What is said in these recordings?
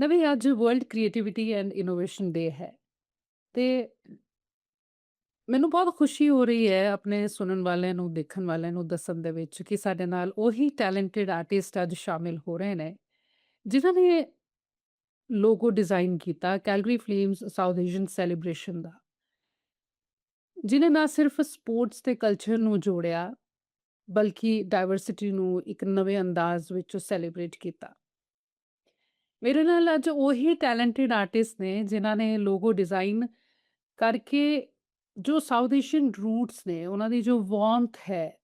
ਨਾ ਵੀ ਅੱਜ world creativity and innovation ਡੇ ਹੈ ਤੇ ਮੈਨੂੰ ਬਹੁਤ ਖੁਸ਼ੀ ਹੋ ਰਹੀ ਹੈ ਆਪਣੇ ਸੁਣਨ ਵਾਲਿਆਂ ਨੂੰ ਦੇਖਣ ਵਾਲਿਆਂ ਨੂੰ ਦੱਸਣ ਦੇ ਵਿੱਚ ਕਿ ਸਾਡੇ ਨਾਲ ਉਹੀ ਟੈਲੈਂਟਡ ਆਰਟਿਸਟ ਅੱਜ ਸ਼ਾਮਿਲ ਹੋ ਰਹੇ ਨੇ ਜਿਨ੍ਹਾਂ ਨੇ ਲੋਗੋ ਡਿਜ਼ਾਈਨ ਕੀਤਾ Calgary Flames South Asian celebration ਦਾ ਜਿਨੇ ਨਾ ਸਿਰਫ ਸਪੋਰਟਸ ਤੇ ਕਲਚਰ ਨੂੰ ਜੋੜਿਆ ਬਲਕਿ ਡਾਈਵਰਸਿਟੀ ਨੂੰ ਇੱਕ ਨਵੇਂ ਅੰਦਾਜ਼ ਵਿੱਚ ਸੈਲੀਬ੍ਰੇਟ ਕੀਤਾ। ਮੇਰੇ ਨਾਲ ਅੱਜ ਉਹੀ ਟੈਲੈਂਟਡ ਆਰਟਿਸਟ ਨੇ ਜਿਨ੍ਹਾਂ ਨੇ ਲੋਗੋ ਡਿਜ਼ਾਈਨ ਕਰਕੇ ਜੋ ਸਾਊਥ ਏਸ਼ੀਅਨ ਰੂਟਸ ਨੇ ਉਹਨਾਂ ਦੀ ਜੋ ਵਾਰਮਥ ਹੈ,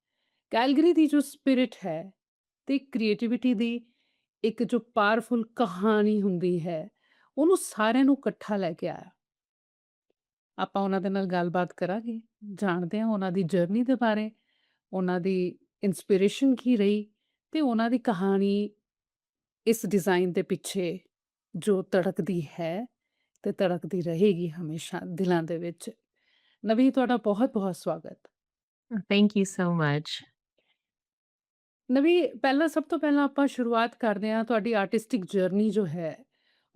ਕੈਲਗਰੀ ਦੀ ਜੋ ਸਪਿਰਿਟ ਹੈ ਤੇ ਕ੍ਰੀਏਟੀਵਿਟੀ ਦੀ ਇੱਕ ਜੋ ਪਾਵਰਫੁਲ ਕਹਾਣੀ ਹੁੰਦੀ ਹੈ, ਉਹਨੂੰ ਸਾਰਿਆਂ ਨੂੰ ਇਕੱਠਾ ਲੈ ਕੇ ਆਇਆ। ਆਪਾਂ ਉਹਨਾਂ ਦੇ ਨਾਲ ਗੱਲਬਾਤ ਕਰਾਂਗੇ, ਜਾਣਦੇ ਹਾਂ ਉਹਨਾਂ ਦੀ ਜਰਨੀ ਦੇ ਬਾਰੇ, ਉਹਨਾਂ ਦੀ ਇੰਸਪੀਰੇਸ਼ਨ ਕੀ ਰਹੀ ਤੇ ਉਹਨਾਂ ਦੀ ਕਹਾਣੀ ਇਸ ਡਿਜ਼ਾਈਨ ਦੇ ਪਿੱਛੇ ਜੋ ਧੜਕਦੀ ਹੈ ਤੇ ਧੜਕਦੀ ਰਹੇਗੀ ਹਮੇਸ਼ਾ ਦਿਲਾਂ ਦੇ ਵਿੱਚ। ਨਵੀਂ ਤੁਹਾਡਾ ਬਹੁਤ-ਬਹੁਤ ਸਵਾਗਤ। Thank you so much. ਨਵੀਂ ਪਹਿਲਾਂ ਸਭ ਤੋਂ ਪਹਿਲਾਂ ਆਪਾਂ ਸ਼ੁਰੂਆਤ ਕਰਦੇ ਹਾਂ ਤੁਹਾਡੀ ਆਰਟਿਸਟਿਕ ਜਰਨੀ ਜੋ ਹੈ,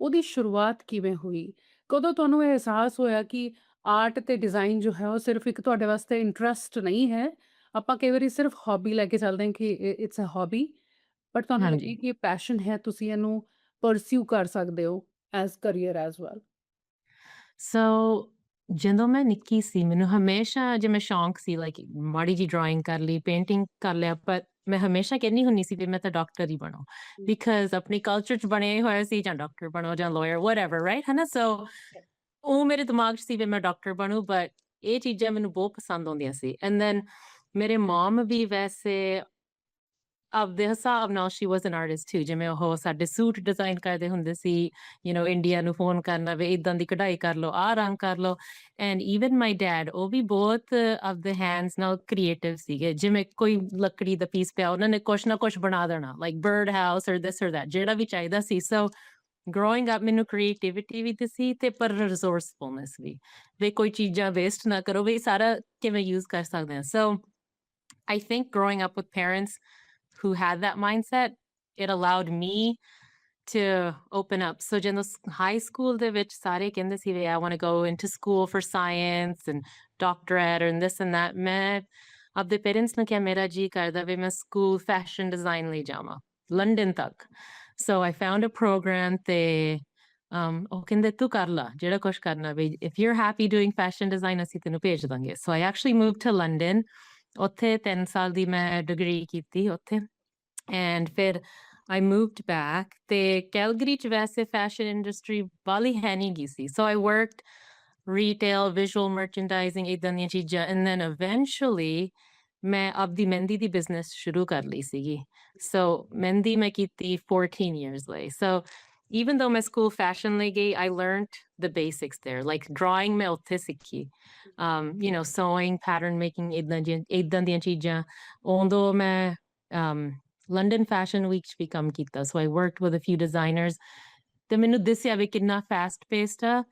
ਉਹਦੀ ਸ਼ੁਰੂਆਤ ਕਿਵੇਂ ਹੋਈ? ਕਦੋਂ ਤੁਹਾਨੂੰ ਇਹ ਅਹਿਸਾਸ ਹੋਇਆ ਕਿ ਆਰਟ ਤੇ ਡਿਜ਼ਾਈਨ ਜੋ ਹੈ ਉਹ ਸਿਰਫ਼ ਇੱਕ ਤੁਹਾਡੇ ਵਾਸਤੇ ਇੰਟਰਸਟ ਨਹੀਂ ਹੈ, ਆਪਾਂ ਕਈ ਵਾਰੀ ਸਿਰਫ਼ ਹੌਬੀ ਲੈ ਕੇ ਚੱਲਦੇ ਹਾਂ ਕਿ ਇਟਸ ਅ ਹੌਬੀ ਬਟ ਤੁਹਾਨੂੰ ਲੱਗੇ ਹਾਂਜੀ। ਕਿ ਇਹ ਪੈਸ਼ਨ ਹੈ ਤੁਸੀਂ ਇਹਨੂੰ ਪਰਸਿਊ ਕਰ ਸਕਦੇ ਹੋ ਐਜ਼ ਕਰੀਅਰ ਐਜ਼ ਵੈਲ। ਸੋ ਜਦੋਂ ਮੈਂ ਨਿੱਕੀ ਸੀ ਮੈਨੂੰ ਹਮੇਸ਼ਾ ਜਿਵੇਂ ਸ਼ੌਂਕ ਸੀ ਲਾਈਕ ਮਾੜੀ ਜੀ ਡਰਾਇੰਗ ਕਰ ਲਈ, ਪੇਂਟਿੰਗ ਕਰ ਲਿਆ ਪਰ ਮੈਂ ਹਮੇਸ਼ਾ ਕਹਿੰਦੀ ਹੁੰਦੀ ਸੀ ਵੀ ਮੈਂ ਤਾਂ ਡਾਕਟਰ ਹੀ ਬਣੋ ਬਿਕਾਜ਼ ਆਪਣੇ ਕਲਚਰ ਚ ਬਣੇ ਹੋਏ ਸੀ ਜਾਂ ਡਾਕਟਰ ਬਣੋ ਜਾਂ ਲਾਇਰ ਵਟਐਵਰ ਰਾਈਟ ਹਨਾ ਸੋ ਉਹ ਮੇਰੇ ਦਿਮਾਗ 'ਚ ਸੀ ਵੀ ਮੈਂ ਡਾਕਟਰ ਬਣੂ ਬਟ ਇਹ ਚੀਜ਼ਾਂ ਮੈਨੂੰ ਬਹੁਤ ਪਸੰਦ ਆਉਂਦੀਆਂ ਸੀ ਐਂਡ ਦੈਨ ਮੇਰੇ ਮਮ ਵੀ ਵੈਸੇ ਆਪਦੇ ਹਿਸਾਬ ਨਾਲ ਸ਼ੀ ਵਾਸ ਐਨ ਆਰਟਿਸਟ ਟੂ ਜਿਵੇਂ ਉਹ ਸਾਡੇ ਸੂਟ ਡਿਜ਼ਾਈਨ ਕਰਦੇ ਹੁੰਦੇ ਸੀ ਇੰਡੀਆ ਨੂੰ ਫੋਨ ਕਰਨਾ ਵੇ ਇਦਾਂ ਦੀ ਕਢਾਈ ਕਰ ਲਓ ਆਹ ਰੰਗ ਕਰ ਲਓ ਐਂਡ ਈਵਨ ਮਾਈ ਡੈਡ ਉਹ ਵੀ ਬਹੁਤ ਆਪਦੇ ਹੈਂਡਸ ਨਾਲ ਕ੍ਰੀਏਟਿਵ ਸੀਗੇ ਜਿਵੇਂ ਕੋਈ ਲੱਕੜੀ ਦਾ ਪੀਸ ਪਿਆ ਉਹਨਾਂ ਨੇ ਕੁਛ ਨਾ ਕੁਛ ਬਣਾ ਦੇਣਾ ਲਾਈਕ ਬਰਡ ਹਾਊਸ ਔਰ ਦਿਸ ਔਰ ਦੈਟ ਜਿਹੜਾ ਵੀ ਚਾਹੀਦਾ ਸੀ ਸੋ ਗਰੋਇੰਗ ਅਪ ਮੈਨੂੰ ਕ੍ਰੀਏਟਿਵਿਟੀ ਵੀ ਸੀ ਤੇ ਪਰ ਰਿਸੋਰਸਫੁਲਨੈਸ ਵੀ ਕੋਈ ਚੀਜ਼ਾਂ ਵੇਸਟ ਨਾ ਕਰੋ ਵੀ ਸਾਰਾ ਕਿਵੇਂ ਯੂਜ਼ ਕਰ ਸਕਦੇ ਹਾਂ ਸੋ I think growing up with parents who had that mindset, it allowed me to open up. So in the high school ਦੇ ਵਿੱਚ ਸਾਰੇ ਕਹਿੰਦੇ ਸੀ ਵੀ I want to go into school for science and doctorate and this and that. ਮੈਂ ਆਪਦੇ parents ਨੂੰ ਕਿਹਾ ਮੇਰਾ ਜੀ ਕਰਦਾ ਵੀ ਮੈਂ ਸਕੂਲ ਫੈਸ਼ਨ ਡਿਜ਼ਾਈਨ ਲਈ ਜਾਵਾਂ ਲੰਡਨ ਤੱਕ ਸੋ I found a program ਤੇ ਉਹ ਕਹਿੰਦੇ ਤੂੰ ਕਰ ਲਾ ਜਿਹੜਾ ਕੁਛ ਕਰਨਾ ਵੀ if you're happy doing fashion design ਅਸੀਂ ਤੈਨੂੰ ਭੇਜ ਦਾਂਗੇ so I actually moved to London ਉੱਥੇ 3 ਸਾਲ ਦੀ ਮੈਂ ਡਿਗਰੀ ਕੀਤੀ ਉੱਥੇ ਐਂਡ ਫਿਰ I moved back ਤੇ ਕੈਲਗਰੀ ਚ ਵੈਸੇ ਫੈਸ਼ਨ ਇੰਡਸਟਰੀ ਵਾਲੀ ਹੈ ਨਹੀਂ ਗਈ ਸੀ so I worked retail visual merchandising ਏਦਾਂ ਦੀਆਂ ਚੀਜ਼ਾਂ and then eventually ਮੈਂ ਆਪਦੀ ਮਹਿੰਦੀ ਦੀ ਬਿਜ਼ਨਸ ਸ਼ੁਰੂ ਕਰ ਲਈ ਸੀਗੀ so ਮਹਿੰਦੀ ਮੈਂ ਕੀਤੀ 14 years ਲਈ so even though ਮੈਂ ਸਕੂਲ ਫੈਸ਼ਨ ਲਈ ਗਈ I learned the basics there like drawing ਮੈਂ ਉੱਥੇ ਸਿੱਖੀ sewing pattern making ਏਦਾਂ ਦੀਆਂ ਚੀਜ਼ਾਂ ਉਦੋਂ ਮੈਂ London Fashion Week 'ਚ ਵੀ ਕੰਮ ਕੀਤਾ so I worked with a few designers ਤੇ ਮੈਨੂੰ ਦਿਸਿਆ ਵੀ ਕਿੰਨਾ fast paced ਆ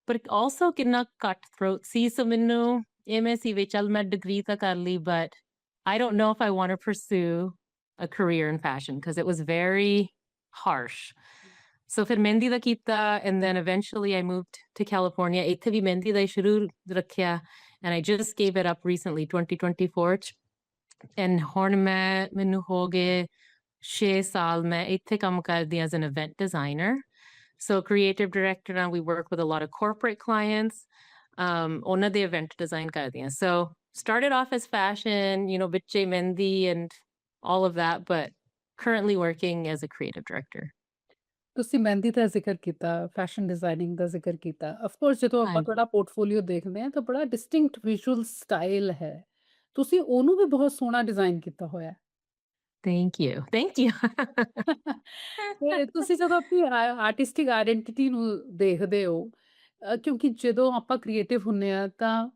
ਪਰ also ਕਿੰਨਾ cut throat ਸੀ so ਮੈਨੂੰ ਇਵੇਂ ਸੀ ਵੀ ਚੱਲ ਮੈਂ ਡਿਗਰੀ ਤਾਂ ਕਰ ਲਈ but I don't know if I want to pursue a career in fashion because it was very harsh so ਫਿਰ ਮਹਿੰਦੀ ਦਾ ਕੀਤਾ and then eventually I moved to California ਇੱਥੇ ਵੀ ਮਹਿੰਦੀ ਦਾ ਹੀ ਸ਼ੁਰੂ ਰੱਖਿਆ and I just gave it up recently 2024 'ਚ and ਹੁਣ ਮੈਨੂੰ ਹੋ ਗਏ 6 ਸਾਲ ਮੈਂ ਇੱਥੇ ਕੰਮ ਕਰਦੀ as an event designer so creative director now we work with a lot of corporate clients ਉਹਨਾਂ ਦੇ event design ਕਰਦੀ ਹਾਂ so started off as fashion ਵਿੱਚੇ ਮਹਿੰਦੀ and all of that but currently working as a creative director ਤੁਸੀਂ ਮਹਿੰਦੀ ਦਾ ਜ਼ਿਕਰ ਕੀਤਾ, fashion designing ਦਾ ਜ਼ਿਕਰ ਕੀਤਾ। ਆਫ ਕੋਰਸ ਜਦੋਂ ਆਪਾਂ ਹਾਂਜੀ ਤੁਹਾਡਾ ਪੋਰਟਫੋਲੀਓ ਦੇਖਦੇ ਹਾਂ ਤਾਂ ਬੜਾ ਡਿਸਟਿੰਕਟ ਵਿਜ਼ੂਅਲ ਸਟਾਈਲ ਹੈ। ਤੁਸੀਂ ਉਹਨੂੰ ਵੀ ਬਹੁਤ ਸੋਹਣਾ ਡਿਜ਼ਾਈਨ ਕੀਤਾ ਹੋਇਆ ਹੈ। thank you ਤੇ ਤੁਸੀਂ ਜਦੋਂ ਆਪਣੀ ਆਰਟਿਸਟਿਕ ਆਇਡੈਂਟਿਟੀ ਨੂੰ ਦੇਖਦੇ ਹੋ ਕਿਉਂਕਿ ਜਦੋਂ ਆਪਾਂ ਕ੍ਰੀਏਟਿਵ ਹੁੰਦੇ ਆ ਤਾਂ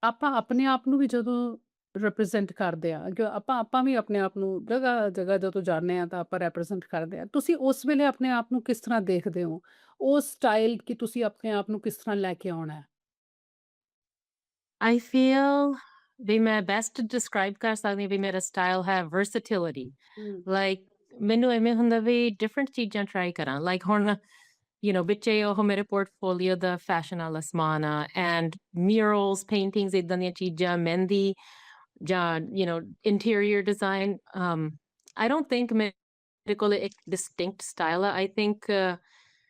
ਆਪਾਂ ਆਪਣੇ ਆਪ ਨੂੰ ਵੀ ਜਦੋਂ ਰਿਪਰੈਜ਼ੈਂਟ ਕਰਦੇ ਆ ਕਿ ਆਪਾਂ ਵੀ ਆਪਣੇ ਆਪ ਨੂੰ ਜਗ੍ਹਾ ਜਗ੍ਹਾ ਜਦੋਂ ਜਾਂਦੇ ਆ ਤਾਂ ਆਪਾਂ ਰਿਪਰੈਜ਼ੈਂਟ ਕਰਦੇ ਆ ਤੁਸੀਂ ਉਸ ਵੇਲੇ ਆਪਣੇ ਆਪ ਨੂੰ ਕਿਸ ਤਰ੍ਹਾਂ ਦੇਖਦੇ ਹੋ ਉਹ ਸਟਾਈਲ ਕਿ ਤੁਸੀਂ ਆਪਣੇ ਆਪ ਨੂੰ ਕਿਸ ਤਰ੍ਹਾਂ ਲੈ ਕੇ ਆਉਣਾ ਹੈ। I feel ਵੀ ਮੈਂ best describe ਕਰ ਸਕਦੀ ਵੀ ਮੇਰਾ style ਹੈ versatility ਹਮ, like ਮੈਨੂੰ ਐਵੇਂ ਹੁੰਦਾ ਵੀ ਡਿਫਰੈਂਟ ਚੀਜ਼ਾਂ ਟਰਾਈ ਕਰਾਂ ਲਾਈਕ ਹੁਣ ਵਿੱਚੇ ਉਹ ਮੇਰੇ ਪੋਰਟਫੋਲੀਓ ਦਾ ਫੈਸ਼ਨ ਵਾਲਾ ਸਮਾਨ ਆ ਐਂਡ ਮਿਊਰਲਸ ਪੇਂਟਿੰਗਸ ਇਦਾਂ ਦੀਆਂ ਚੀਜ਼ਾਂ ਮਹਿੰਦੀ ਜਾਂ interior design I don't think ਮੇਰੇ ਕੋਲ ਇੱਕ ਡਿਸਟਿੰਕਟ ਸਟਾਈਲ ਆ I think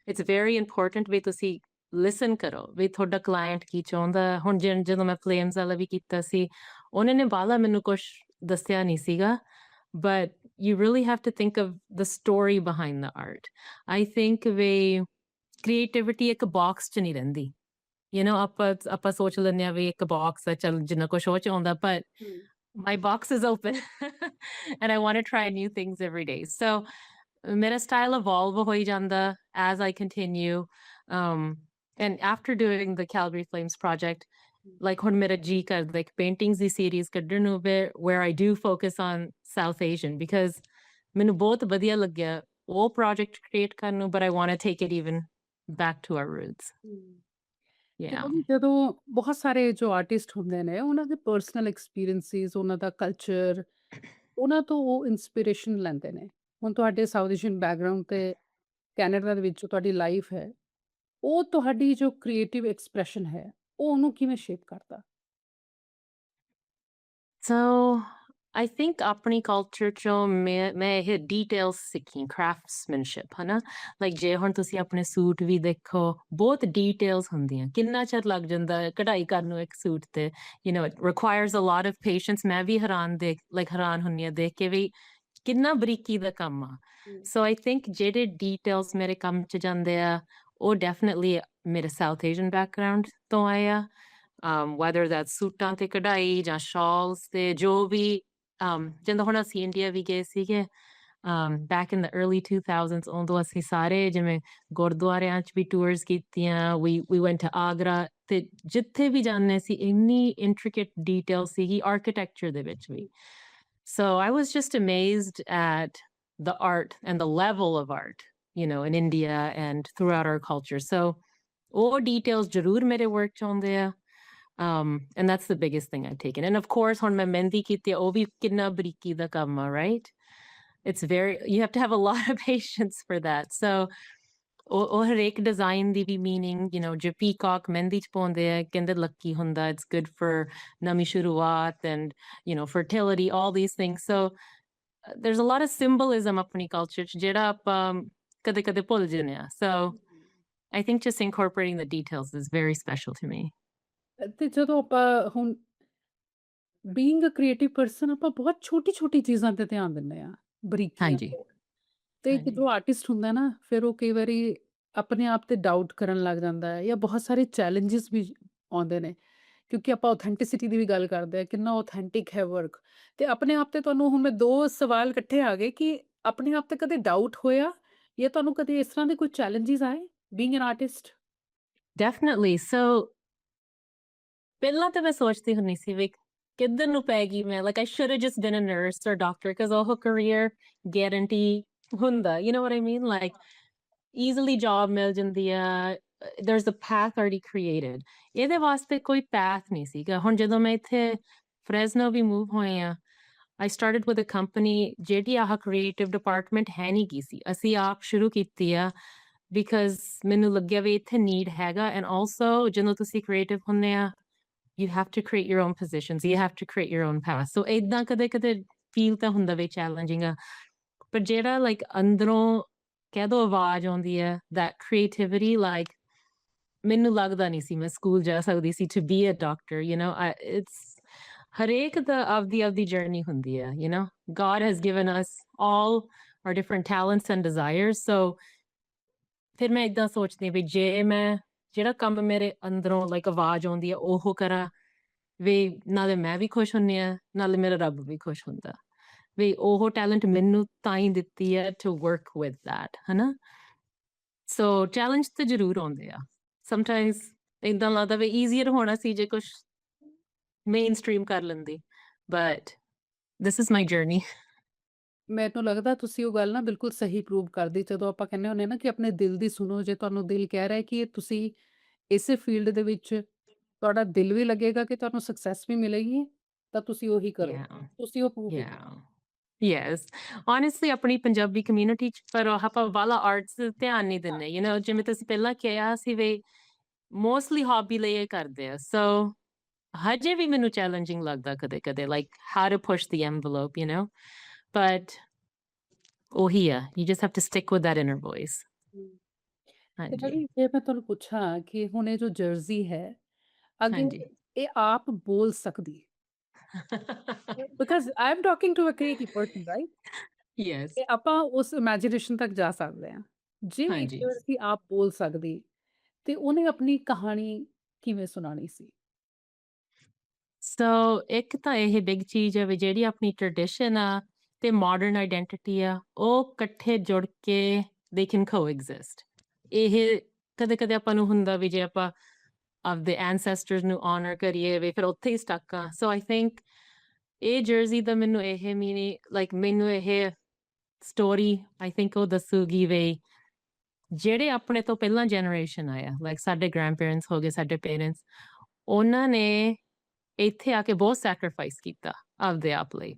it's very important ਵੀ ਤੁਸੀਂ ਲਿਸਨ ਕਰੋ ਵੀ ਤੁਹਾਡਾ ਕਲਾਇੰਟ ਕੀ ਚਾਹੁੰਦਾ ਹੁਣ ਜਦੋਂ ਮੈਂ ਫਲੇਮਸ ਵਾਲਾ ਵੀ ਕੀਤਾ ਸੀ ਉਹਨਾਂ ਨੇ ਬਾਲਾ ਮੈਨੂੰ ਕੁਝ ਦੱਸਿਆ ਨਹੀਂ ਸੀਗਾ but you really have to think of the story behind the art. I think we creativity ਇੱਕ box ਚ ਨਹੀਂ ਰਹਿੰਦੀ ਆਪਾਂ ਸੋਚ ਲੈਂਦੇ ਆ ਵੀ ਇੱਕ ਬਾਕਸ ਆ ਚੱਲ ਜਿੰਨਾ ਕੁਛ ਉਹ ਚ ਆਉਂਦਾ but ਹੂੰ। my box is open and I want to try new things every day. So ਮੇਰਾ style evolve ਹੋਈ ਜਾਂਦਾ as I continue. Um, and after doing the Calgary Flames project, like ਹੁਣ ਮੇਰਾ ਜੀ ਕਰਦਾ ਇੱਕ paintings ਦੀ series ਕੱਢਣ ਨੂੰ where I do focus on South Asian because ਮੈਨੂੰ ਬਹੁਤ ਵਧੀਆ ਲੱਗਿਆ ਉਹ project create ਕਰਨ ਨੂੰ but I want to take it even back to our roots. ਤੇ Yeah. ਮੰਮੀ ਜਦੋਂ ਬਹੁਤ ਸਾਰੇ ਜੋ ਆਰਟਿਸਟ ਹੁੰਦੇ ਨੇ ਉਹਨਾਂ ਦੇ ਪਰਸਨਲ ਐਕਸਪੀਰੀਐਂਸਿਸ ਉਹਨਾਂ ਦਾ ਕਲਚਰ ਉਹਨਾਂ ਤੋਂ ਉਹ ਇਨਸਪੀਰੇਸ਼ਨ ਲੈਂਦੇ ਨੇ ਹੁਣ ਤੁਹਾਡੇ ਸਾਊਥ ਏਸ਼ੀਅਨ ਬੈਕਗ੍ਰਾਉਂਡ ਤੇ ਕੈਨੇਡਾ ਦੇ ਵਿੱਚ ਜੋ ਤੁਹਾਡੀ ਲਾਈਫ ਹੈ ਉਹ ਤੁਹਾਡੀ ਜੋ ਕ੍ਰੀਏਟਿਵ ਐਕਸਪ੍ਰੈਸ਼ਨ ਹੈ ਉਹ ਉਹਨੂੰ ਕਿਵੇਂ ਸ਼ੇਪ ਕਰਦਾ So I think ਆਪਣੀ culture ਚੋਂ ਮੈਂ ਇਹ details ਸਿੱਖੀ craftsmanship ਹਨਾ like ਜੇ ਹੁਣ ਤੁਸੀਂ ਆਪਣੇ ਸੂਟ ਵੀ ਦੇਖੋ ਬਹੁਤ details ਹੁੰਦੀਆਂ ਕਿੰਨਾ ਚਿਰ ਲੱਗ ਜਾਂਦਾ ਹੈ ਕਢਾਈ ਕਰਨ ਨੂੰ ਇੱਕ ਸੂਟ ਤੇ it requires a lot of patience ਮੈਂ ਵੀ ਹੈਰਾਨ ਹੁੰਨੀ ਆ ਦੇਖ ਕੇ ਵੀ ਕਿੰਨਾ ਬਰੀਕੀ ਦਾ ਕੰਮ ਆ so I think ਜਿਹੜੇ details ਮੇਰੇ ਕੰਮ ਚ ਜਾਂਦੇ ਆ ਉਹ definitely ਮੇਰੇ South Asian background ਤੋਂ ਆਏ ਆ whether that's ਸੂਟਾਂ ਤੇ ਕਢਾਈ ਜਾਂ shawls ਤੇ ਜੋ ਵੀ ਜਦੋਂ ਹੁਣ ਅਸੀਂ ਇੰਡੀਆ ਵੀ ਗਏ ਸੀਗੇ back in the early 2000s ਉਦੋਂ ਅਸੀਂ ਸਾਰੇ ਜਿਵੇਂ ਗੁਰਦੁਆਰਿਆਂ ਚ ਵੀ ਟੂਰਸ ਕੀਤੀਆਂ we went to Agra ਤੇ ਜਿੱਥੇ ਵੀ ਜਾਂਦੇ ਸੀ ਇੰਨੀ intricate detail ਸੀਗੀ architecture ਦੇ ਵਿੱਚ ਵੀ so I was just amazed at the art and the level of art in India and throughout our culture so all details ਜ਼ਰੂਰ ਮੇਰੇ work ਚ ਆਉਂਦੇ ਆ and that's the biggest thing I've taken. And of course, when my mehendi ਕੀਤੀ ਉਹ ਵੀ ਕਿੰਨਾ ਬਰੀਕੀ ਦਾ ਕੰਮ ਆ, right? You have to have a lot of patience for that. So ਉਹ ਹਰੇਕ design ਦੀ ਵੀ meaning, ਜੇ peacock ਮਹਿੰਦੀ ਚ ਪਾਉਂਦੇ ਆ, ਕਹਿੰਦੇ lucky ਹੁੰਦਾ, it's good for ਨਵੀਂ ਸ਼ੁਰੂਆਤ and, fertility, all these things. So there's a lot of symbolism ਆਪਣੀ culture ਚ ਜਿਹੜਾ ਆਪਾਂ ਕਦੇ-ਕਦੇ ਭੁੱਲ ਜਾਂਦੇ ਆ. So I think just incorporating the details is very special to me. ਤੇ ਜਦੋਂ ਆਪਾਂ ਹੁਣ ਬੀਇੰਗ ਅ ਕ੍ਰੀਏਟਿਵ ਪਰਸਨ ਆਪਾਂ ਬਹੁਤ ਛੋਟੀ-ਛੋਟੀ ਚੀਜ਼ਾਂ ਤੇ ਧਿਆਨ ਦਿੰਦੇ ਆ, ਬਰੀਕੀਆਂ ਹਾਂਜੀ, ਤੇ। ਤੇ ਇੱਕ ਹਾਂਜੀ। ਜੋ ਆਰਟਿਸਟ ਹੁੰਦਾ ਨਾ, ਫਿਰ ਉਹ ਕਈ ਵਾਰੀ ਆਪਣੇ ਆਪ ਤੇ ਡਾਊਟ ਕਰਨ ਲੱਗ ਜਾਂਦਾ ਹੈ ਜਾਂ ਬਹੁਤ ਸਾਰੇ ਚੈਲੰਜਸ ਵੀ ਆਉਂਦੇ ਨੇ, ਕਿਉਂਕਿ ਆਪਾਂ ਆਥੈਂਟਿਸਿਟੀ ਦੀ ਵੀ ਗੱਲ ਕਰਦੇ ਆ, ਕਿੰਨਾ ਆਥੈਂਟਿਕ ਹੈ ਵਰਕ। ਤੇ ਆਪਣੇ ਆਪ ਤੇ ਤੁਹਾਨੂੰ ਹੁਣ ਮੈਂ 2 ਸਵਾਲ ਇਕੱਠੇ ਆ ਗਏ ਕਿ ਆਪਣੇ ਆਪ ਤੇ ਕਦੇ ਡਾਊਟ ਹੋਇਆ ਜਾਂ ਤੁਹਾਨੂੰ ਕਦੇ ਇਸ ਤਰ੍ਹਾਂ ਦੇ ਕੋਈ ਚੈਲੰਜਸ ਆਏ being an artist? Definitely. So ਪਹਿਲਾਂ ਤਾਂ ਮੈਂ ਸੋਚਦੀ ਹੁੰਦੀ ਸੀ ਵੀ ਕਿੱਧਰ ਨੂੰ ਪੈ ਗਈ ਮੈਂ like I should have just been a nurse or doctor because ਉਹ career guarantee ਹੁੰਦਾ you know what I mean like easily job ਮਿਲ ਜਾਂਦੀ ਆ there's a path already created ਇਹਦੇ ਵਾਸਤੇ ਕੋਈ path ਨਹੀਂ ਸੀਗਾ ਹੁਣ ਜਦੋਂ ਮੈਂ ਇੱਥੇ Fresno ਵੀ move ਹੋਏ ਆ I started with a company ਜਿਹੜੀ ਆਹ creative department ਹੈ ਨਹੀਂ ਗੀ ਸੀ ਅਸੀਂ ਆਪ ਸ਼ੁਰੂ ਕੀਤੀ ਆ because ਮੈਨੂੰ ਲੱਗਿਆ ਵੀ ਇੱਥੇ need ਹੈਗਾ and also ਜਦੋਂ ਤੁਸੀਂ creative ਹੁੰਦੇ ਆ you have to create your own positions. You have to create your own path. So ਏਦਾਂ ਕਦੇ-ਕਦੇ feel ਤਾਂ ਹੁੰਦਾ ਵੀ challenging ਆ। ਪਰ ਜਿਹੜਾ like ਅੰਦਰੋਂ ਕਹਿ ਦੋ ਆਵਾਜ਼ ਆਉਂਦੀ ਹੈ that creativity like ਮੈਨੂੰ ਲੱਗਦਾ ਨਹੀਂ ਸੀ ਮੈਂ ਸਕੂਲ ਜਾ ਸਕਦੀ ਸੀ to be a doctor, it's ਹਰੇਕ ਦਾ ਆਪਦੀ journey ਹੁੰਦੀ ਹੈ, God has given us all our different talents and desires. So ਫਿਰ ਮੈਂ ਏਦਾਂ ਸੋਚਦੀ ਹਾਂ ਵੀ ਜੇ ਮੈਂ ਜਿਹੜਾ ਕੰਮ ਮੇਰੇ ਅੰਦਰੋਂ like ਆਵਾਜ਼ ਆਉਂਦੀ ਹੈ ਉਹ ਕਰਾਂ ਵੀ ਨਾਲੇ ਮੈਂ ਵੀ ਖੁਸ਼ ਹੁੰਨੀ ਆ ਨਾਲੇ ਮੇਰਾ ਰੱਬ ਵੀ ਖੁਸ਼ ਹੁੰਦਾ ਵੀ ਉਹ ਟੈਲੈਂਟ ਮੈਨੂੰ ਤਾਂ ਹੀ ਦਿੱਤੀ ਹੈ to work with that ਹਨਾ ਸੋ ਚੈਲੰਜ ਤਾਂ ਜ਼ਰੂਰ ਆਉਂਦੇ ਆ ਸਮਟਾਈਮਸ ਏਦਾਂ ਲੱਗਦਾ ਵੀ ਈਜ਼ੀਅਰ ਹੋਣਾ ਸੀ ਜੇ ਕੁਝ ਮੇਨ ਸਟ੍ਰੀਮ ਕਰ ਲੈਂਦੀ but this is my journey. ਮੈਨੂੰ ਲੱਗਦਾ ਤੁਸੀਂ ਉਹ ਗੱਲ ਨਾ ਬਿਲਕੁਲ ਸਹੀ ਪ੍ਰੂਵ ਕਰਦੀ ਜਦੋਂ ਆਪਾਂ ਕਹਿੰਦੇ ਹੁੰਦੇ ਨਾ ਕਿ ਆਪਣੇ ਦਿਲ ਦੀ ਸੁਣੋ ਜੇ ਤੁਹਾਨੂੰ ਦਿਲ ਕਹਿ ਰਿਹਾ ਕਿ ਇਹ ਤੁਸੀਂ ਇਸੇ ਫੀਲਡ ਦੇ ਵਿੱਚ ਤੁਹਾਡਾ ਦਿਲ ਵੀ ਲੱਗੇਗਾ ਕਿ ਤੁਹਾਨੂੰ ਸਕਸੈਸ ਵੀ ਮਿਲੇਗੀ ਤਾਂ ਤੁਸੀਂ ਉਹੀ ਕਰੋ Yeah, ਤੁਸੀਂ ਉਹ ਪ੍ਰੂਵ ਵੀ yeah. ਯੈਸ honestly ਆਪਣੀ ਪੰਜਾਬੀ ਕਮਿਊਨਿਟੀ ਚ ਪਰ ਆਪਾਂ ਵਾਲਾ ਆਰਟਸ ਧਿਆਨ ਨਹੀਂ ਦਿੰਦੇ ਜਿਵੇਂ ਤੁਸੀਂ ਪਹਿਲਾਂ ਕਿਹਾ ਸੀ ਵੀ ਮੋਸਟਲੀ ਹੌਬੀ ਲਈ ਇਹ ਕਰਦੇ ਆ ਸੋ ਹਜੇ ਵੀ ਮੈਨੂੰ ਚੈਲੰਜਿੰਗ ਲੱਗਦਾ ਕਦੇ ਕਦੇ like how to push the envelope but ਉਹੀ ਆ you just have to stick with that inner voice ਹੂੰ। ਤੇ ਹਾਂਜੀ ਜਿਹੜੀ ਜੇ ਮੈਂ ਤੁਹਾਨੂੰ ਪੁੱਛਾਂ ਕਿ ਹੁਣ ਇਹ ਜੋ ਜਰਸੀ ਹੈ, ਹਾਂਜੀ ਅਗਰ ਇਹ ਆਪ ਬੋਲ ਸਕਦੀ because I am talking to a creative person right? Yes ਤੇ ਆਪਾਂ ਉਸ ਇਮੈਜੀਨੇਸ਼ਨ ਤੱਕ ਜਾ ਸਕਦੇ ਹਾਂ। ਜੇ ਇੱਕ ਹਾਂਜੀ ਜਰਸੀ ਆਪ ਬੋਲ ਸਕਦੀ, ਤੇ ਉਹਨੇ ਆਪਣੀ ਕਹਾਣੀ ਕਿਵੇਂ ਸੁਣਾਣੀ ਸੀ? ਸੋ ਇੱਕ ਤਾਂ ਇਹ ਬਿਗ ਚੀਜ਼ ਹੈ ਵੀ ਜਿਹੜੀ ਆਪਣੀ ਟ੍ਰੈਡੀਸ਼ਨ ਆ ਤੇ ਮਾਡਰਨ ਆਈਡੈਂਟੀਟੀ ਆ ਉਹ ਇਕੱਠੇ ਜੁੜ ਕੇ ਦੇ ਕੈਨ ਕੋਐਗਜ਼ਿਸਟ ਇਹ ਕਦੇ ਕਦੇ ਆਪਾਂ ਨੂੰ ਹੁੰਦਾ ਵੀ ਜੇ ਆਪਾਂ ਆਪਦੇ ਐਂਸੈਸਟਰਸ ਨੂੰ ਆਨਰ ਕਰੀਏ ਵੀ ਫਿਰ ਉੱਥੇ ਹੀ ਸਟਕ ਆ ਸੋ ਆਈ ਥਿੰਕ ਇਹ ਜਰਸੀ ਦਾ ਮੈਨੂੰ ਇਹ ਮੀਨਿੰਗ ਲਾਈਕ ਮੈਨੂੰ ਇਹ ਸਟੋਰੀ ਆਈ ਥਿੰਕ ਉਹ ਦੱਸੂਗੀ ਵੀ ਜਿਹੜੇ ਆਪਣੇ ਤੋਂ ਪਹਿਲਾਂ ਜਨਰੇਸ਼ਨ ਆਇਆ ਲਾਈਕ ਸਾਡੇ ਗ੍ਰੈਂਡ ਪੇਰੈਂਟਸ ਹੋ ਗਏ ਸਾਡੇ ਪੇਰੈਂਟਸ ਉਹਨਾਂ ਨੇ ਇੱਥੇ ਆ ਕੇ ਬਹੁਤ ਸੈਕਰੀਫਾਈਸ ਕੀਤਾ ਆਪਦੇ ਆਪ ਲਈ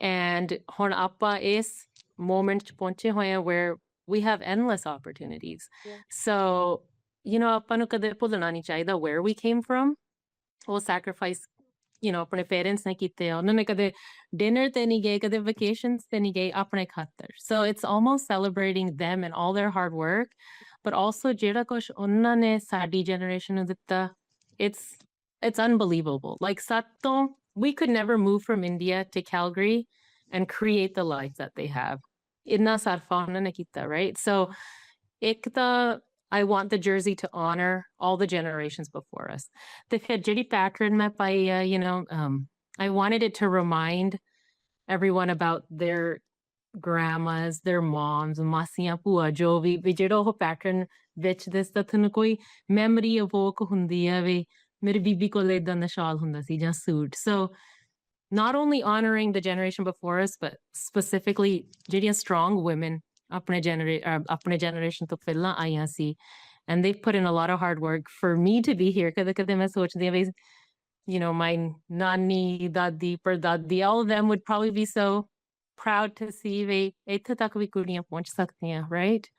ਐਂਡ ਹੁਣ ਆਪਾਂ ਇਸ ਮੋਮੈਂਟ 'ਚ ਪਹੁੰਚੇ ਹੋਏ ਹਾਂ where we have endless opportunities Yeah. so ਆਪਾਂ ਨੂੰ ਕਦੇ ਭੁੱਲਣਾ ਨਹੀਂ ਚਾਹੀਦਾ where we came from ਉਹ ਸੈਕਰੀਫਾਈਸ ਆਪਣੇ ਪੇਰੈਂਟਸ ਨੇ ਕੀਤੇ ਆ ਉਹਨਾਂ ਨੇ ਕਦੇ ਡਿਨਰ ਤੇ ਨਹੀਂ ਗਏ ਕਦੇ ਵਕੇਸ਼ਨਸ ਤੇ ਨਹੀਂ ਗਏ ਆਪਣੇ ਖਾਤਰ so it's almost celebrating them and all their hard work but also ਜਿਹੜਾ ਕੁਛ ਉਹਨਾਂ ਨੇ ਸਾਡੀ ਜਨਰੇਸ਼ਨ ਨੂੰ ਦਿੱਤਾ it's unbelievable like sato we could never move from India to Calgary and create the life that they have inna sarfa ਉਹਨਾਂ ਨੇ ਕੀਤਾ right so ਇੱਕ ਤਾਂ I want the jersey to honor all the generations before us. The Fajiri pattern met by, I wanted it to remind everyone about their grandmas, their moms, masiyan pua jo vi ਜਿਹੜਾ ਉਹ pattern ਵਿੱਚ this ਤਾਂ ਤੁਹਾਨੂੰ ਕੋਈ memory evoke ਹੁੰਦੀ ਹੈ ਵੀ ਮੇਰੀ ਬੀਬੀ ਕੋਲ ਇਦਾਂ ਦਾ ਸ਼ਾਲ ਹੁੰਦਾ ਸੀ ਜਾਂ suit. So not only honoring the generation before us, but specifically ਜਿਹੜੀਆਂ strong women ਆਪਣੇ generation ਤੋਂ ਪਹਿਲਾਂ ਆਈਆਂ ਸੀ and they've put in a lot of hard work for me to be here ਕਦੇ ਕਦੇ ਮੈਂ ਸੋਚਦੀ ਹਾਂ ਵੀ my nani dadi pardadi all of them would probably be so proud to see ਵੀ ਇੱਥੇ ਤੱਕ ਵੀ ਕੁੜੀਆਂ ਪਹੁੰਚ ਸਕਦੀਆਂ right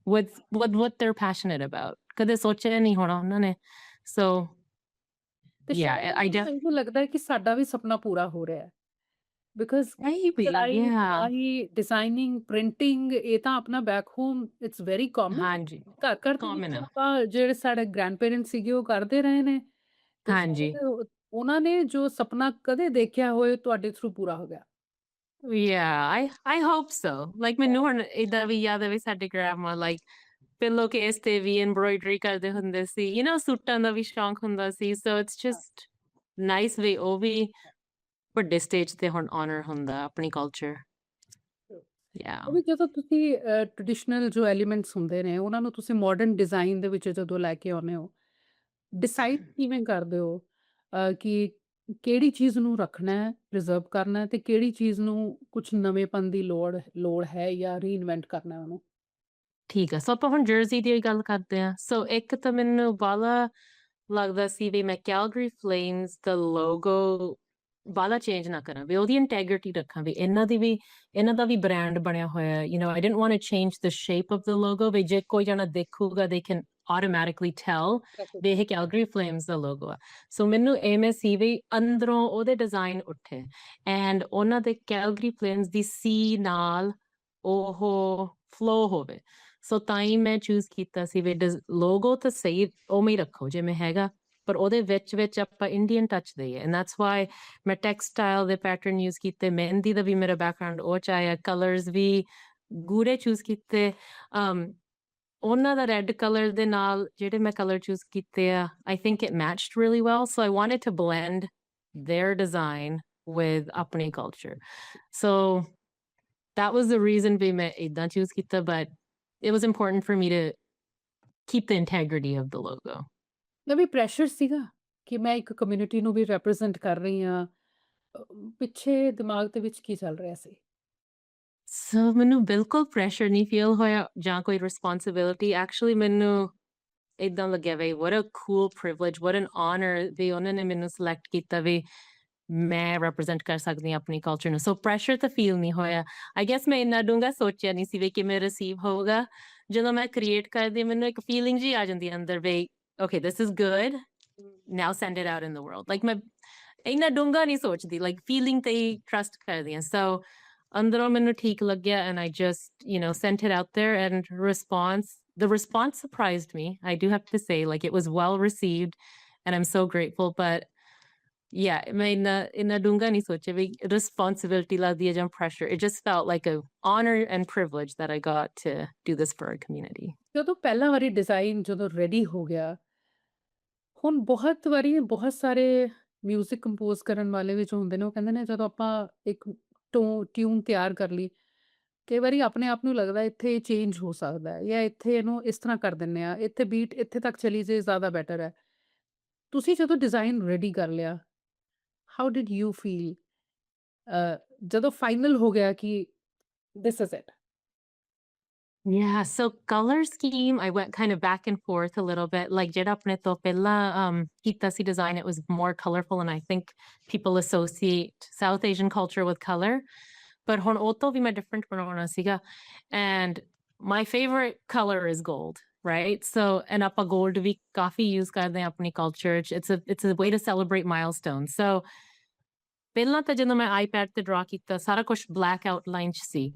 with what they're passionate about ਕਦੇ ਸੋਚਿਆ ਨਹੀਂ ਹੋਣਾ ਉਹਨਾਂ ਨੇ so ਤੇ yeah I ਮੈਨੂੰ ਲੱਗਦਾ ਹੈ ਕਿ ਸਾਡਾ ਵੀ ਸੁਪਨਾ ਪੂਰਾ ਹੋ ਰਿਹਾ ਹੈ ਬਿਕਾਜ਼ maybe ਕਢਾਈ yeah ਕਢਾਈ ਡਿਜ਼ਾਈਨਿੰਗ ਪ੍ਰਿੰਟਿੰਗ ਇਹ ਤਾਂ ਆਪਣਾ back home it's very common ਹਾਂਜੀ ਘਰ ਘਰ ਦੇ common ਵਿੱਚ ਆ ਆਪਾਂ ਜਿਹੜੇ ਸਾਡੇ ਗ੍ਰੈਂਡ ਪੇਰੈਂਟਸ ਸੀਗੇ ਉਹ ਕਰਦੇ ਰਹੇ ਨੇ ਤੇ ਹਾਂਜੀ ਸ਼ਾਇਦ ਉਹਨਾਂ ਨੇ ਜੋ ਸੁਪਨਾ ਕਦੇ ਦੇਖਿਆ ਹੋਏ ਤੁਹਾਡੇ ਥਰੂ ਪੂਰਾ ਹੋ ਗਿਆ Yeah, I hope so. Like ਮੈਨੂੰ ਹੁਣ ਏਦਾਂ ਵੀ ਯਾਦ ਆਵੇ ਸਾਡੇ grandma like ਪਿੱਲੋ ਕੇਸ ਤੇ ਵੀ embroidery ਕਰਦੇ ਹੁੰਦੇ ਸੀ ਸੂਟਾਂ ਦਾ ਵੀ ਸ਼ੌਂਕ ਹੁੰਦਾ ਸੀ so it's just nice ਵੀ ਉਹ ਵੀ ਵੱਡੇ ਸਟੇਜ ਤੇ ਹੁਣ honor ਹੁੰਦਾ ਆਪਣੀ culture yeah ਉਹ ਵੀ ਜਦੋਂ ਤੁਸੀਂ ਟ੍ਰੈਡੀਸ਼ਨਲ ਜੋ ਐਲੀਮੈਂਟਸ ਹੁੰਦੇ ਨੇ ਉਹਨਾਂ ਨੂੰ ਤੁਸੀਂ ਮਾਡਰਨ ਡਿਜ਼ਾਈਨ ਦੇ ਵਿੱਚ ਜਦੋਂ ਲੈ ਕੇ ਆਉਂਦੇ ਹੋ ਡਿਸਾਈਡ ਕਿਵੇਂ ਕਰਦੇ ਹੋ ਕਿ ਕਿਹੜੀ ਚੀਜ਼ ਨੂੰ ਰੱਖਣਾ ਹੈ ਪ੍ਰੀਜ਼ਰਵ ਕਰਨਾ ਹੈ ਤੇ ਕਿਹੜੀ ਚੀਜ਼ ਨੂੰ ਕੁਝ ਨਵੇਂਪਨ ਦੀ ਲੋੜ ਹੈ ਜਾਂ ਰੀਇਨਵੈਂਟ ਕਰਨਾ ਹੈ ਉਹਨੂੰ ਠੀਕ ਆ ਸੋ ਆਪਾਂ ਹੁਣ ਜਰਸੀ ਦੀ ਗੱਲ ਕਰਦੇ ਆ ਸੋ ਇੱਕ ਤਾਂ ਮੈਨੂੰ ਬਾਲਾ ਲੱਗਦਾ ਸੀ ਵੀ ਮੈਂ ਕੈਲਗਰੀ ਫਲੇਮਸ ਦਾ ਲੋਗੋ ਬਾਲਾ ਚੇਂਜ ਨਾ ਕਰਾਂ ਵੀ ਉਹਦੀ ਇੰਟੈਗ੍ਰਿਟੀ ਰੱਖਾਂ ਵੀ ਇਹਨਾਂ ਦਾ ਵੀ ਬ੍ਰਾਂਡ ਬਣਿਆ ਹੋਇਆ I didn't want to change the shape of the logo ਵੀ ਜੇ ਕੋਈ ਜਣਾ ਦੇਖੂਗਾ they can automatically tell ਵੀ ਇਹ ਕੈਲਗਰੀ ਫਲੇਮਸ ਦਾ ਲੋਗੋ ਆ ਸੋ ਮੈਨੂੰ ਐਵੇਂ ਸੀ ਵੀ ਅੰਦਰੋਂ ਉਹਦੇ ਡਿਜ਼ਾਈਨ ਉੱਠੇ ਐਂਡ ਉਹਨਾਂ ਦੇ ਕੈਲਗਰੀ ਫਲੇਮਸ ਦੀ ਸੀ ਨਾਲ ਉਹ ਫਲੋ ਹੋਵੇ ਸੋ ਤਾਂ ਹੀ ਮੈਂ ਚੂਜ਼ ਕੀਤਾ ਸੀ ਵੀ ਲੋਗੋ ਤਾਂ ਸਹੀ ਉਵੇਂ ਹੀ ਰੱਖੋ ਜਿਵੇਂ ਹੈਗਾ ਪਰ ਉਹਦੇ ਵਿੱਚ ਆਪਾਂ ਇੰਡੀਅਨ ਟੱਚ ਦਈਏ ਐਂਡ ਦੈਟਸ ਵਾਈ ਮੈਂ ਟੈਕਸਟਾਈਲ ਦੇ ਪੈਟਰਨ ਯੂਜ਼ ਕੀਤੇ ਮਹਿੰਦੀ ਦਾ ਵੀ ਮੇਰਾ ਬੈਕਗ੍ਰਾਉਂਡ ਉਹ 'ਚ ਆਇਆ ਕਲਰਸ ਵੀ ਗੂੜੇ ਚੂਜ਼ ਕੀਤੇ ਉਹਨਾਂ ਦਾ ਰੈੱਡ ਕਲਰ ਦੇ ਨਾਲ ਜਿਹੜੇ ਮੈਂ ਕਲਰ ਚੂਜ਼ ਕੀਤੇ ਆ I think it matched really well so I wanted to blend their design with ਆਪਣੀ culture so that was the reason ਵੀ ਮੈਂ ਏਦਾਂ ਚੂਜ਼ ਕੀਤਾ but it was important for me to keep the integrity of the logo. ਮੈਂ ਵੀ pressure ਸੀਗਾ ਕਿ ਮੈਂ ਇੱਕ community ਨੂੰ ਵੀ ਰਿਪਰੈਜ਼ੈਂਟ ਕਰ ਰਹੀ ਹਾਂ ਪਿੱਛੇ ਦਿਮਾਗ ਦੇ ਵਿੱਚ ਕੀ ਚੱਲ ਰਿਹਾ ਸੀ So ਮੈਨੂੰ ਬਿਲਕੁਲ ਪ੍ਰੈਸ਼ਰ ਨਹੀਂ ਫੀਲ ਹੋਇਆ ਜਾਂ ਕੋਈ ਰਿਸਪੌਂਸਿਬਿਲਿਟੀ ਐਕਚੁਅਲੀ ਮੈਨੂੰ ਏਦਾਂ ਲੱਗਿਆ ਵੀ what a cool privilege what an honor ਵੀ ਉਹਨਾਂ ਨੇ ਮੈਨੂੰ ਸਿਲੈਕਟ ਕੀਤਾ ਵੀ ਮੈਂ represent ਕਰ ਸਕਦੀ ਹਾਂ ਆਪਣੀ culture ਨੂੰ। So pressure ਤਾਂ feel ਨਹੀਂ ਹੋਇਆ। I guess ਮੈਂ ਇੰਨਾ ਡੂੰਘਾ ਸੋਚਿਆ ਨਹੀਂ ਸੀ ਵੀ ਕਿਵੇਂ receive ਹੋਊਗਾ। ਜਦੋਂ ਮੈਂ create ਕਰਦੀ ਹਾਂ, ਮੈਨੂੰ ਇੱਕ feeling ਜਿਹੀ ਆ ਜਾਂਦੀ ਹੈ ਅੰਦਰ ਵੀ okay, this is good, now send it out in the world. Like ਮੈਂ ਇੰਨਾ ਡੂੰਘਾ ਨਹੀਂ ਸੋਚਦੀ, like feeling ਤੇ ਹੀ trust ਕਰਦੀ ਹਾਂ। So ਅੰਦਰੋਂ ਮੈਨੂੰ ਠੀਕ ਲੱਗਿਆ and I just, sent it out there and the response surprised me. I do have to say, like, it was well received and I'm so grateful, but yeah, ਮੈਂ ਇੰਨਾ ਡੂੰਘਾ ਨਹੀਂ ਸੋਚਿਆ ਵੀ responsibility ਲੱਗਦੀ ਹੈ ਜਾਂ pressure. It just felt like a honor and privilege that I got to do this for our community. ਜਦੋਂ ਪਹਿਲਾ ਵਾਰੀ ਡਿਜ਼ਾਈਨ ਜਦੋਂ ਰੈਡੀ ਹੋ ਗਿਆ, ਹੁਣ ਬਹੁਤ ਵਾਰੀ ਬਹੁਤ ਸਾਰੇ ਮਿਊਜ਼ਿਕ ਕੰਪੋਜ਼ ਕਰਨ ਵਾਲੇ ਵੀ ਜੋ ਹੁੰਦੇ ਨੇ, ਉਹ ਕਹਿੰਦੇ ਨੇ ਜਦੋਂ ਆਪਾਂ ਇੱਕ ਟਿਊਨ ਤਿਆਰ ਕਰ ਲਈ, ਕਈ ਵਾਰੀ ਆਪਣੇ ਆਪ ਨੂੰ ਲੱਗਦਾ ਇੱਥੇ ਚੇਂਜ ਹੋ ਸਕਦਾ ਹੈ ਜਾਂ ਇੱਥੇ ਇਹਨੂੰ ਇਸ ਤਰ੍ਹਾਂ ਕਰ ਦਿੰਦੇ ਆ, ਇੱਥੇ ਬੀਟ ਇੱਥੇ ਤੱਕ ਚਲੀ ਜੇ ਜ਼ਿਆਦਾ ਬੈਟਰ ਹੈ। ਤੁਸੀਂ ਜਦੋਂ ਡਿਜ਼ਾਈਨ ਰੈਡੀ ਕਰ ਲਿਆ, ਹਾਊ ਡਿਡ ਯੂ ਫੀਲ ਜਦੋਂ ਫਾਈਨਲ ਹੋ ਗਿਆ ਕਿ this is it? Yeah, so color scheme, I went kind of back and forth a little bit. Like ਜਿਹੜਾ ਆਪਣੇ ਤੋਂ ਪਹਿਲਾਂ ਕੀਤਾ ਸੀ design, it was more colorful, and I think people associate South Asian culture with color. But ਹੁਣ ਉਹ ਤੋਂ ਵੀ ਮੈਂ different ਬਣਾਉਣਾ ਸੀਗਾ. And my favorite color is gold, right? So, and ਆਪਾਂ gold ਵੀ ਕਾਫੀ use ਕਰਦੇ ਹਾਂ ਆਪਣੀ culture 'ਚ. It's a way to celebrate milestones. So, ਪਹਿਲਾਂ ਤਾਂ ਜਦੋਂ ਮੈਂ iPad ਤੇ draw ਕੀਤਾ, ਸਾਰਾ ਕੁਝ black outline 'ਚ ਸੀ.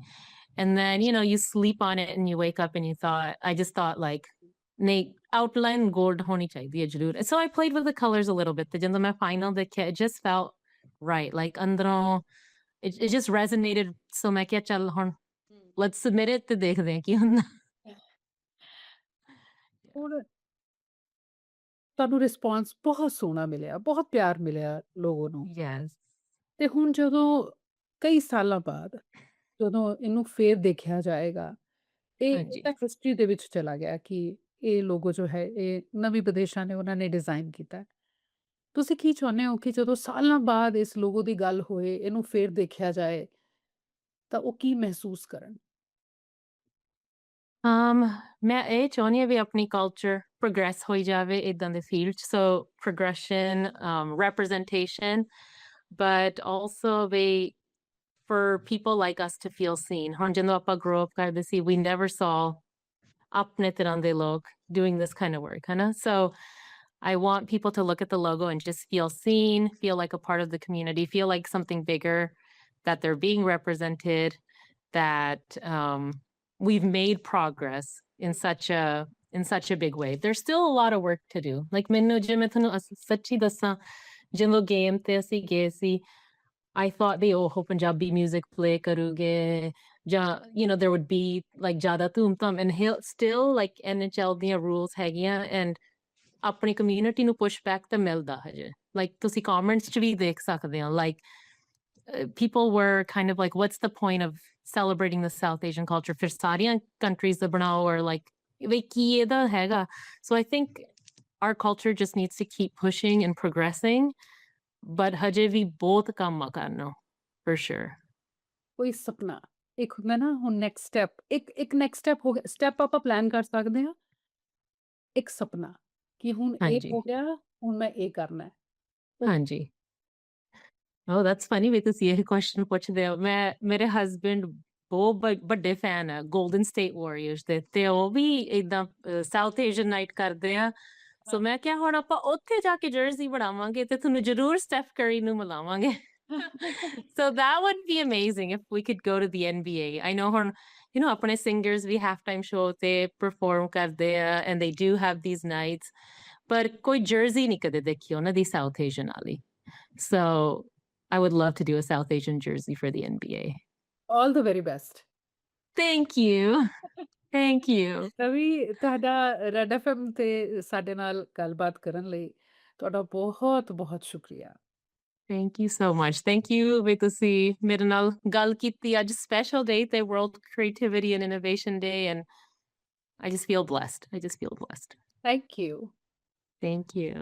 And then, you sleep on it and you wake up and I just thought like, Nate, outline gold honi chahiye jarur. So I played with the colors a little bit. The ਜਦੋਂ ਮੈਂ final ਦੇਖਿਆ, it just felt right. Like ਅੰਦਰੋਂ, it just resonated. So ਮੈਂ ਕਿਹਾ ਚੱਲ ਹੁਣ let's submit it ਤੇ ਦੇਖਦੇ ਹਾਂ ਕੀ ਹੁੰਦਾ। ਹੁਣ ਤੁਹਾਨੂੰ ਰਿਸਪੌਂਸ ਬਹੁਤ ਸੋਹਣਾ ਮਿਲਿਆ, ਬਹੁਤ ਪਿਆਰ ਮਿਲਿਆ ਲੋਗੋਂ ਨੂੰ। Yes. ਤੇ ਹੁਣ ਜਦੋਂ ਕਈ ਸਾਲਾਂ ਬਾਅਦ ਜਦੋਂ ਇਹਨੂੰ ਫੇਰ ਦੇਖਿਆ ਜਾਏਗਾ, ਇਹ ਹਾਂਜੀ। ਤਾਂ ਹਿਸਟਰੀ ਦੇ ਵਿੱਚ ਚਲਾ ਗਿਆ ਕਿ ਇਹ ਲੋਗੋ ਜੋ ਹੈ ਇਹ ਨਵੀਂ ਵਿਦੇਸ਼ਾਂ ਨੇ ਉਹਨਾਂ ਨੇ ਡਿਜ਼ਾਈਨ ਕੀਤਾ। ਤੁਸੀਂ ਕੀ ਚਾਹੁੰਦੇ ਹੋ ਕਿ ਜਦੋਂ ਸਾਲਾਂ ਬਾਅਦ ਇਸ ਲੋਗੋ ਦੀ ਗੱਲ ਹੋਏ, ਇਹਨੂੰ ਫੇਰ ਦੇਖਿਆ ਜਾਏ, ਤਾਂ ਉਹ ਕੀ ਮਹਿਸੂਸ ਕਰਨ? ਮੈਂ ਇਹ ਚਾਹੁੰਦੀ ਹਾਂ ਵੀ ਆਪਣੀ culture progress ਹੋਈ ਜਾਵੇ ਏਦਾਂ ਦੇ field 'ਚ। So progression, representation, but also for people like us to feel seen. ਹੁਣ ਜਦੋਂ ਆਪਾਂ grow up ਕਰਦੇ ਸੀ, we never saw ਆਪਣੇ ਤਰ੍ਹਾਂ ਦੇ ਲੋਕ doing this kind of work, ਹਨਾ? So I want people to look at the logo and just feel seen, feel like a part of the community, feel like something bigger, that they're being represented, that we've made progress in such a big way. There's still a lot of work to do. Like ਮੈਨੂੰ ਜੇ ਮੈਂ ਤੁਹਾਨੂੰ ਸੱਚੀ ਦੱਸਾਂ, ਜਦੋਂ game ਤੇ ਅਸੀਂ ਗਏ ਸੀ, I thought they oh Punjabi music play karooge, there would be like jada tum tum, and still like NHL ਦੀਆਂ rules ਹੈਗੀਆਂ, and ਆਪਣੀ community ਨੂੰ push back ਤਾਂ ਮਿਲਦਾ ਹਜੇ। Like ਤੁਸੀਂ comments 'ਚ ਵੀ ਦੇਖ ਸਕਦੇ ਹੋ, like people were kind of like, what's the point of celebrating the South Asian culture? ਫਿਰ ਸਾਰੀਆਂ countries ਦਾ ਬਣਾਓ, or like ਵੀ ਕੀ ਇਹਦਾ ਹੈਗਾ? So I think our culture just needs to keep pushing and progressing, but ਹਜੇ ਵੀ ਬਹੁਤ ਕੰਮ ਆ ਕਰਨਾ, for sure. ਕੋਈ ਸੁਪਨਾ ਇੱਕ ਹੁੰਦਾ ਨਾ, ਹੁਣ ਨੈਕਸਟ ਸਟੈਪ, ਇੱਕ ਨੈਕਸਟ ਸਟੈਪ ਹੋ ਗਿਆ, ਸਟੈਪ ਆਪਾਂ ਪਲਾਨ ਕਰ ਸਕਦੇ ਹਾਂ, ਇੱਕ ਸੁਪਨਾ ਕਿ ਹੁਣ ਇਹ ਹਾਂਜੀ। ਹੋ ਗਿਆ, ਹੁਣ ਮੈਂ ਇਹ ਕਰਨਾ ਹੈ। ਹਾਂਜੀ। Oh, that's funny ਵੀ ਤੁਸੀਂ ਇਹ question ਪੁੱਛਦੇ ਹੋ। ਮੇਰੇ husband ਬਹੁਤ ਵੱਡੇ fan ਆ Golden State Warriors ਦੇ, ਤੇ ਉਹ ਵੀ ਏਦਾਂ South Asian night ਕਰਦੇ ਆ। So ਮੈਂ ਕਿਹਾ ਹੁਣ ਆਪਾਂ ਉੱਥੇ ਜਾ ਕੇ jersey ਬਣਾਵਾਂਗੇ ਤੇ ਤੁਹਾਨੂੰ ਜ਼ਰੂਰ Steph Curry ਨੂੰ ਮਿਲਾਵਾਂਗੇ। So that would be amazing if we could go to the NBA. I know ਹੁਣ, ਆਪਣੇ singers ਵੀ halftime show ਤੇ perform ਕਰਦੇ ਆ, and they do have these nights, ਪਰ ਕੋਈ jersey ਨਹੀਂ ਕਦੇ ਦੇਖੀ ਉਹਨਾਂ ਦੀ South Asian ਵਾਲੀ। So I would love to do a South Asian jersey for the NBA. All the very best. Thank you. Thank you. Ravi, ਤੁਹਾਡਾ ਰੈਡ FM ਤੇ ਸਾਡੇ ਨਾਲ ਗੱਲਬਾਤ ਕਰਨ ਲਈ ਤੁਹਾਡਾ ਬਹੁਤ ਬਹੁਤ ਸ਼ੁਕਰੀਆ। Thank you so much. Thank you ਵੀ ਤੁਸੀਂ ਮੇਰੇ ਨਾਲ ਗੱਲ ਕੀਤੀ ਅੱਜ special day ਤੇ World Creativity and Innovation Day, and I just feel blessed. I just feel blessed. Thank you. Thank you.